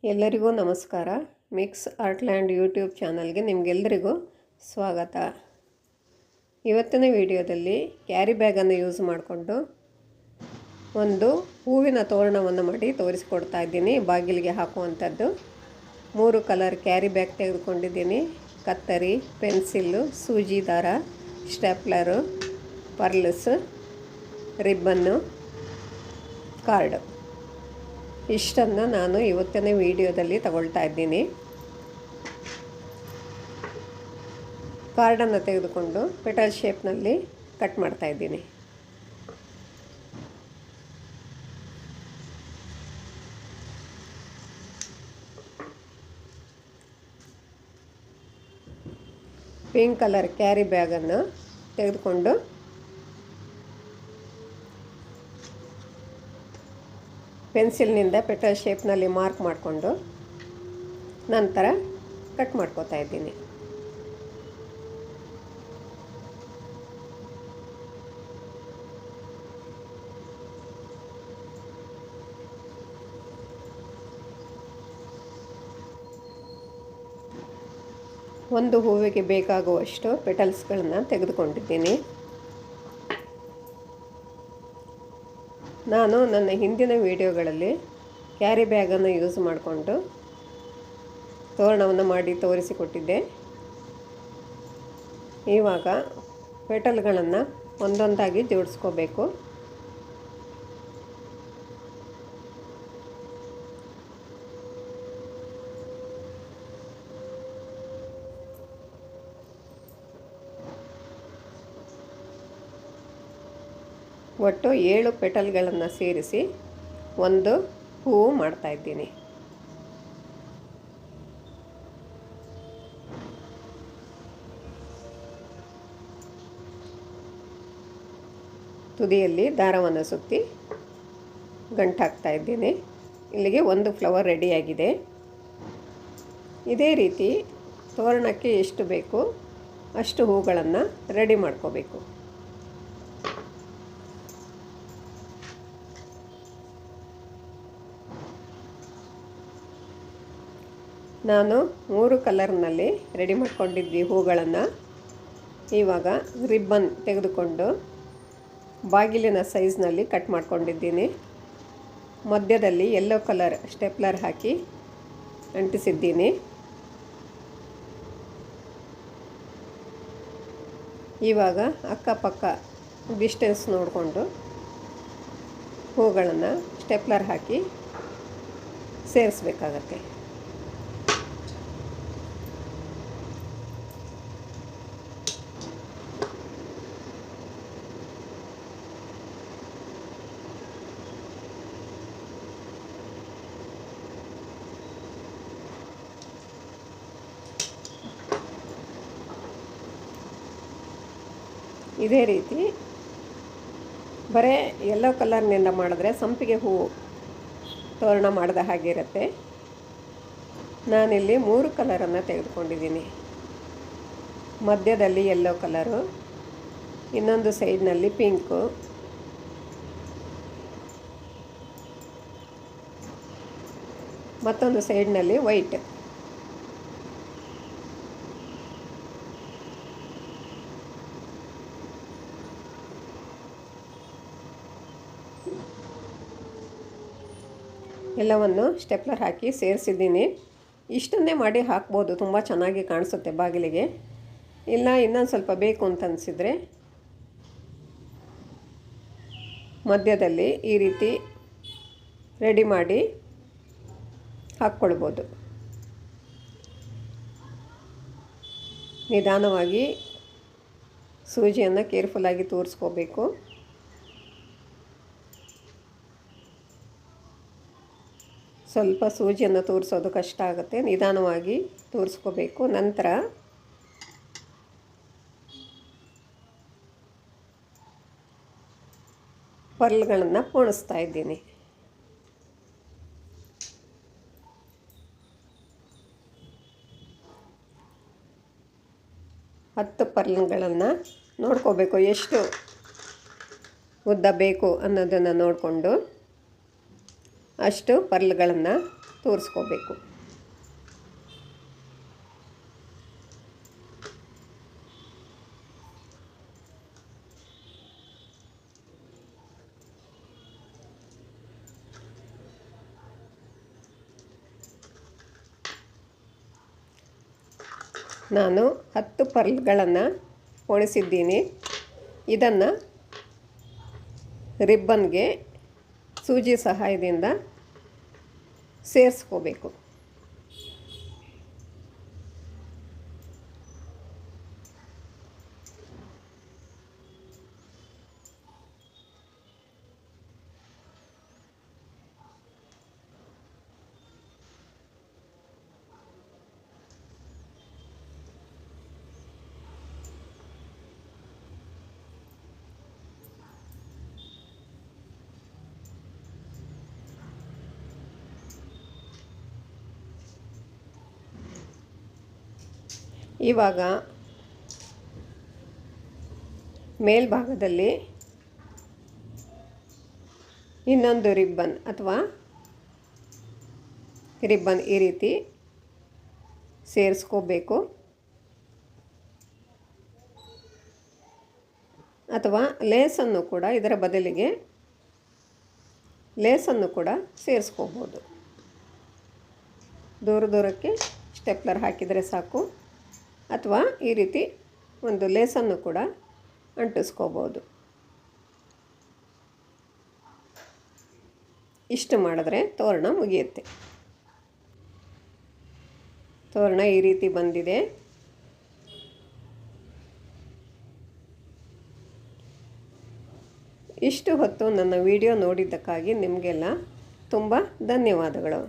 ಎಲ್ಲರಿಗೂ ನಮಸ್ಕಾರ. Mix ಆರ್ಟ್ಲ್ಯಾಂಡ್ YouTube ಚಾನಲ್ಗೆ ನಿಮಗೆಲ್ಲರಿಗೂ ಸ್ವಾಗತ. ಇವತ್ತಿನ ವಿಡಿಯೋದಲ್ಲಿ ಕ್ಯಾರಿ ಬ್ಯಾಗನ್ನು ಯೂಸ್ ಮಾಡಿಕೊಂಡು ಒಂದು ಹೂವಿನ ತೋರಣವನ್ನು ಮಾಡಿ ತೋರಿಸಿಕೊಡ್ತಾ ಇದ್ದೀನಿ. ಬಾಗಿಲಿಗೆ ಹಾಕುವಂಥದ್ದು 3 ಕಲರ್ ಕ್ಯಾರಿ ಬ್ಯಾಗ್ ತೆಗೆದುಕೊಂಡಿದ್ದೀನಿ. ಕತ್ತರಿ, ಪೆನ್ಸಿಲ್ಲು, ಸೂಜಿ ದಾರ, ಸ್ಟೇಪ್ಲರು, ಪರ್ಲ್ಸ್, ರಿಬ್ಬನ್ನು, ಕಾರ್ಡ್ ಇಷ್ಟನ್ನು ನಾನು ಇವತ್ತಿನ ವಿಡಿಯೋದಲ್ಲಿ ತಗೊಳ್ತಾ ಇದ್ದೀನಿ. ಕಾರ್ಡನ್ನು ತೆಗೆದುಕೊಂಡು ಪೆಟಲ್ ಶೇಪ್ನಲ್ಲಿ ಕಟ್ ಮಾಡ್ತಾ ಇದ್ದೀನಿ. ಪಿಂಕ್ ಕಲರ್ ಕ್ಯಾರಿ ಬ್ಯಾಗನ್ನು ತೆಗೆದುಕೊಂಡು ಪೆನ್ಸಿಲ್ನಿಂದ ಪೆಟಲ್ ಶೇಪ್ನಲ್ಲಿ ಮಾರ್ಕ್ ಮಾಡಿಕೊಂಡು ನಂತರ ಕಟ್ ಮಾಡ್ಕೋತಾ ಇದ್ದೀನಿ. ಒಂದು ಹೂವಿಗೆ ಬೇಕಾಗುವಷ್ಟು ಪೆಟಲ್ಸ್ಗಳನ್ನು ತೆಗೆದುಕೊಂಡಿದ್ದೀನಿ. ನಾನು ನನ್ನ ಹಿಂದಿನ ವಿಡಿಯೋಗಳಲ್ಲಿ ಕ್ಯಾರಿ ಬ್ಯಾಗನ್ನು ಯೂಸ್ ಮಾಡಿಕೊಂಡು ತೋರಣವನ್ನು ಮಾಡಿ ತೋರಿಸಿಕೊಟ್ಟಿದ್ದೆ. ಇವಾಗ ಪೆಟಲ್ಗಳನ್ನು ಒಂದೊಂದಾಗಿ ಜೋಡಿಸ್ಕೋಬೇಕು. ಒಟ್ಟು 7 ಪೆಟಲ್ಗಳನ್ನು ಸೇರಿಸಿ ಒಂದು ಹೂವು ಮಾಡ್ತಾಯಿದ್ದೀನಿ. ತುದಿಯಲ್ಲಿ ದಾರವನ್ನು ಸುತ್ತಿ ಗಂಟಾಕ್ತಾ ಇದ್ದೀನಿ. ಇಲ್ಲಿಗೆ ಒಂದು ಫ್ಲವರ್ ರೆಡಿಯಾಗಿದೆ. ಇದೇ ರೀತಿ ತೋರಣಕ್ಕೆ ಎಷ್ಟು ಬೇಕು ಅಷ್ಟು ಹೂಗಳನ್ನು ರೆಡಿ ಮಾಡ್ಕೋಬೇಕು. ನಾನು 3 ಕಲರ್ನಲ್ಲಿ ರೆಡಿ ಮಾಡ್ಕೊಂಡಿದ್ದೆ ಹೂಗಳನ್ನು. ಇವಾಗ ರಿಬ್ಬನ್ ತೆಗೆದುಕೊಂಡು ಬಾಗಿಲಿನ ಸೈಜ್ನಲ್ಲಿ ಕಟ್ ಮಾಡ್ಕೊಂಡಿದ್ದೀನಿ. ಮಧ್ಯದಲ್ಲಿ ಯೆಲ್ಲೋ ಕಲರ್ ಸ್ಟೇಪ್ಲರ್ ಹಾಕಿ ಅಂಟಿಸಿದ್ದೀನಿ. ಇವಾಗ ಅಕ್ಕಪಕ್ಕ ಡಿಸ್ಟೆನ್ಸ್ ನೋಡಿಕೊಂಡು ಹೂಗಳನ್ನು ಸ್ಟೇಪ್ಲರ್ ಹಾಕಿ ಸೇರಿಸ್ಬೇಕಾಗತ್ತೆ. ಇದೇ ರೀತಿ ಬರೀ ಯೆಲ್ಲೋ ಕಲರ್ನಿಂದ ಮಾಡಿದ್ರೆ ಸಂಪಿಗೆ ಹೂವು ತೋರಣ ಮಾಡಿದ ಹಾಗೆ ಇರುತ್ತೆ. ನಾನಿಲ್ಲಿ 3 ಕಲರನ್ನು ತೆಗೆದುಕೊಂಡಿದ್ದೀನಿ. ಮಧ್ಯದಲ್ಲಿ ಯೆಲ್ಲೋ ಕಲರು, ಇನ್ನೊಂದು ಸೈಡ್ನಲ್ಲಿ ಪಿಂಕು, ಮತ್ತೊಂದು ಸೈಡ್ನಲ್ಲಿ ವೈಟ್. ಎಲ್ಲವನ್ನು ಸ್ಟೆಪ್ಲರ್ ಹಾಕಿ ಸೇರಿಸಿದ್ದೀನಿ. ಇಷ್ಟನ್ನೇ ಮಾಡಿ ಹಾಕ್ಬೋದು, ತುಂಬ ಚೆನ್ನಾಗಿ ಕಾಣಿಸುತ್ತೆ ಬಾಗಿಲಿಗೆ. ಇಲ್ಲ ಇನ್ನೊಂದು ಸ್ವಲ್ಪ ಬೇಕು ಅಂತ ಅನಿಸಿದರೆ ಮಧ್ಯದಲ್ಲಿ ಈ ರೀತಿ ರೆಡಿ ಮಾಡಿ ಹಾಕ್ಕೊಳ್ಬೋದು. ನಿಧಾನವಾಗಿ ಸೂಜಿಯನ್ನು ಕೇರ್ಫುಲ್ಲಾಗಿ ತೂರಿಸ್ಕೋಬೇಕು. ಸ್ವಲ್ಪ ಸೂಜಿಯನ್ನು ತೂರಿಸೋದು ಕಷ್ಟ ಆಗುತ್ತೆ, ನಿಧಾನವಾಗಿ ತೂರಿಸ್ಕೋಬೇಕು. ನಂತರ ಪರ್ಲ್ಗಳನ್ನು ಪೋಣಿಸ್ತಾ ಇದ್ದೀನಿ. ಹತ್ತು ಪರ್ಲ್ಗಳನ್ನು ನೋಡ್ಕೋಬೇಕು, ಎಷ್ಟು ಉದ್ದ ಬೇಕು ಅನ್ನೋದನ್ನು ನೋಡಿಕೊಂಡು ಅಷ್ಟು ಪರ್ಲ್ಗಳನ್ನು ತೋರಿಸ್ಕೋಬೇಕು. ನಾನು 10 ಪರ್ಲ್ಗಳನ್ನು ಹೊಡೆಸಿದ್ದೀನಿ. ಇದನ್ನು ರಿಬ್ಬನ್ಗೆ ಸೂಜಿ ಸಹಾಯದಿಂದ ಸೇರಿಸ್ಕೋಬೇಕು. ಇವಾಗ ಮೇಲ್ಭಾಗದಲ್ಲಿ ಇನ್ನೊಂದು ರಿಬ್ಬನ್ ಅಥವಾ ರಿಬ್ಬನ್ ಈ ರೀತಿ ಸೇರಿಸ್ಕೋಬೇಕು. ಅಥವಾ ಲೇಸನ್ನು ಕೂಡ ಇದರ ಬದಲಿಗೆ ಲೇಸನ್ನು ಕೂಡ ಸೇರಿಸ್ಕೋಬೋದು. ದೂರ ದೂರಕ್ಕೆ ಸ್ಟೆಪ್ಲರ್ ಹಾಕಿದರೆ ಸಾಕು. ಅಥವಾ ಈ ರೀತಿ ಒಂದು ಲೇಸನ್ನು ಕೂಡ ಅಂಟಿಸ್ಕೋಬೋದು. ಇಷ್ಟು ಮಾಡಿದ್ರೆ ತೋರಣ ಮುಗಿಯುತ್ತೆ. ತೋರಣ ಈ ರೀತಿ ಬಂದಿದೆ. ಇಷ್ಟು ಹೊತ್ತು ನನ್ನ ವಿಡಿಯೋ ನೋಡಿದ್ದಕ್ಕಾಗಿ ನಿಮಗೆಲ್ಲ ತುಂಬ ಧನ್ಯವಾದಗಳು.